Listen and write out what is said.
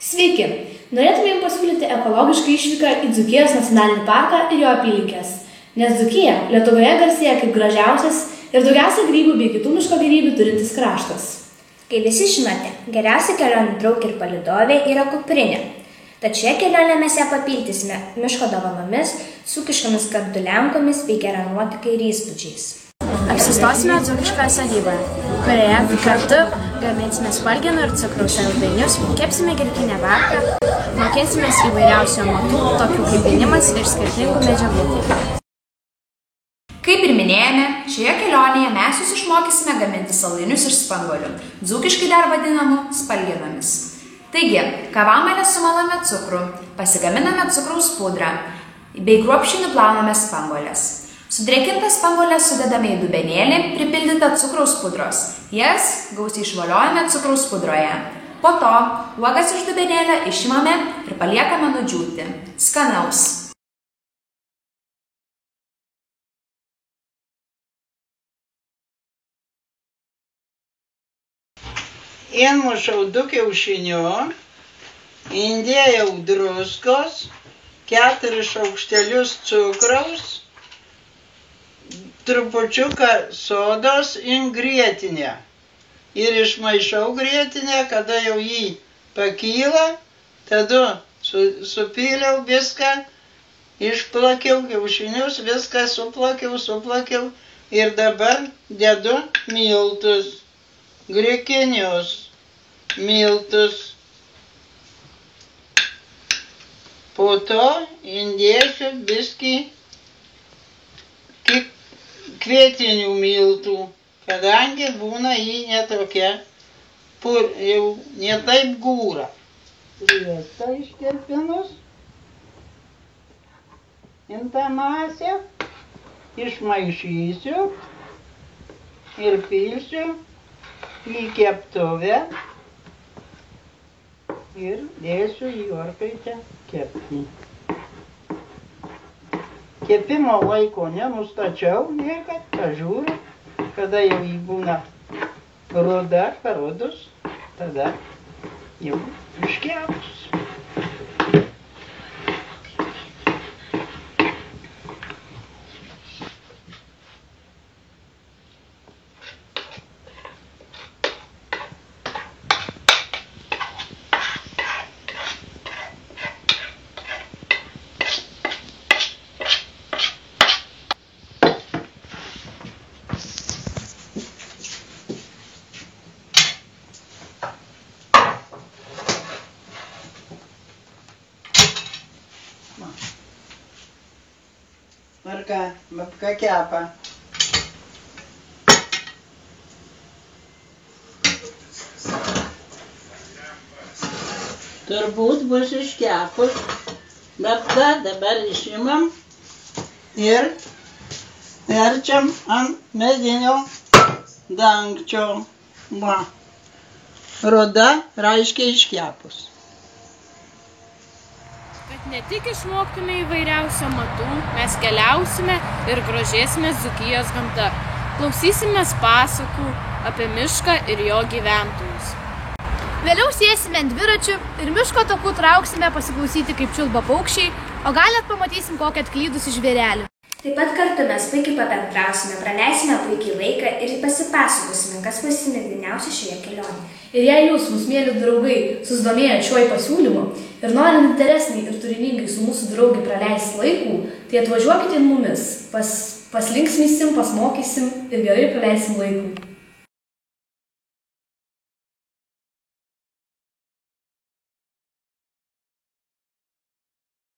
Sveiki! Norėtume jums pasiūlyti ekologišką išvyką į Dzūkijos nacionalinį parką ir jo apylinkes, nes Dzūkija Lietuvoje garsėja kaip gražiausias ir daugiausia grybų bei kitų miško gėrybių turintis kraštas. Kaip visi žinote, geriausia kelionių draugė ir palydovė yra kuprinė. Tad šioje kelionėje mes ją papildysime miško dovanomis, dzūkiškomis karduliankomis bei gera nuotaika ir įspūdžiais. Apsistosime dzūkiškoje sodyboje, kurioje kartu gaminsime spalgenų ir cukraus saldainius, kepsime grikinę varką, mokinsimės įvairiausių amatų, tokių kaip vynimas ir skirtingų medžiagų. Kaip ir minėjome, šioje kelionėje mes jūs išmokysime gaminti saldainius iš spanguolių, dzūkiškai dar vadinamų spalgenomis. Taigi, kavamalę sumalame cukrų, pasigaminame cukraus pudrą bei kruopščiai nuplauname spanguolės. Sudrėkintas spanguolės sudedame į dubenėlį, pripildytą cukraus pudros. Jas gausiai išvoliojame cukraus pudroje. Po to uogas iš dubenėlio išimame ir paliekame nudžiūti. Skanaus! Įmušau 2 kiaušinių, įdėjau druskos, 4 šaukštelius cukraus, trupučiuką sodos in grietinę. Ir išmaišau grietinę, kada jau jį pakyla, tada supyliau viską, išplakiau kiaušinius, viską suplakiau ir dabar dedu miltus. Grikinius miltus. Po to įdėsiu biskį kvietinių miltų, kadangi būna jį netokia, jau netaip gūra. Sviestą iškepinus, tą masę išmaišysiu ir pilsiu į keptuvę ir dėsiu į orkaitę kepti. Kepimo laiko nenustačiau niekad, pažiūriu, kada jau jį būna ruda, parodus, tada jau iškepus. Marka, babka kepa. Turbūt bus iškepus. Babka dabar išimam ir verčiam ant medinio dangčio. Va. Ruda raiškiai iškepus. Kad ne tik išmoktume įvairiausių amatų, mes keliausime ir grožėsime Dzūkijos gamta. Klausysimės pasakų apie mišką ir jo gyventojus. Vėliau sėsime ant dviračių ir miško takų trauksime pasiklausyti, kaip čiulba paukščiai, o gal net pamatysim kokią atklydusį žvėrelį. Taip pat kartu mes puikiai pabendrausime, praleisime puikiai laiką ir pasipasakosime, kas pasimėgdiniausia šioje kelionėje. Ir jei jūs, mūsų mėly draugai, susidomėjot šiuo pasiūlymu ir norint interesniai ir turiningai su mūsų draugai praleisti laikų, tai atvažiuokite mumis, paslinksmysim, pasmokysim ir gerai praleisim laikų.